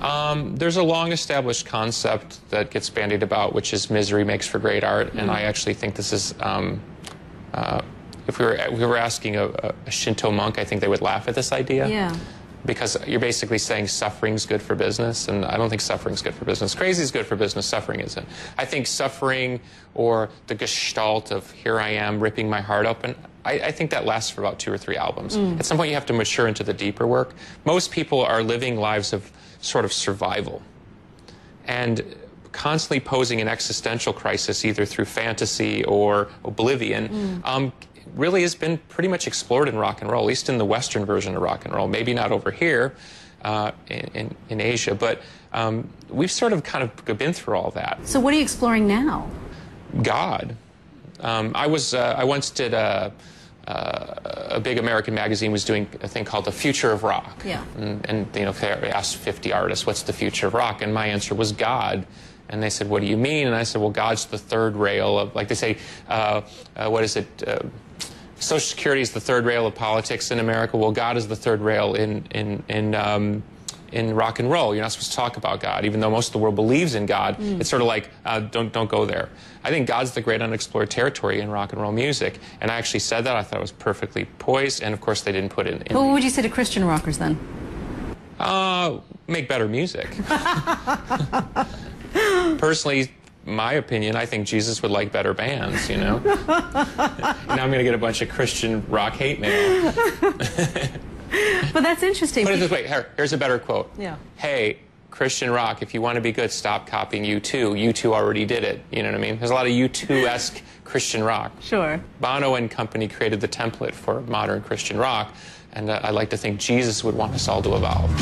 There's a long-established concept that gets bandied about, which is misery makes for great art, and I actually think this is, if we were asking a Shinto monk, I think they would laugh at this idea. Yeah. Because you're basically saying suffering's good for business, and I don't think suffering's good for business. Crazy is good for business, suffering isn't. I think suffering, or the gestalt of here I am ripping my heart open, I think that lasts for about 2 or 3 albums. At some point you have to mature into the deeper work. Most people are living lives of sort of survival, and constantly posing an existential crisis either through fantasy or oblivion really has been pretty much explored in rock and roll, at least in the Western version of rock and roll. Maybe not over here in Asia, but we've sort of kind of been through all that. So what are you exploring now? God. I once did a big American magazine was doing a thing called The Future of Rock. Yeah. And you know, they asked 50 artists, what's the future of rock? And my answer was God. And they said, what do you mean? And I said, well, God's the third rail of, like they say, what is it? Social Security is the third rail of politics in America. Well, God is the third rail in rock and roll. You're not supposed to talk about God, even though most of the world believes in God. It's sort of like, don't go there. I think God's the great unexplored territory in rock and roll music. And I actually said that. I thought it was perfectly poised. And of course, they didn't put it in. Well, what would you say to Christian rockers then? Make better music. Personally, my opinion, I think Jesus would like better bands, you know? Now I'm going to get a bunch of Christian rock hate mail. But that's interesting. Put it this way, here's a better quote. Yeah. Hey, Christian rock, if you want to be good, stop copying U2. U2 already did it, you know what I mean? There's a lot of U2-esque Christian rock. Sure. Bono and company created the template for modern Christian rock, and I like to think Jesus would want us all to evolve.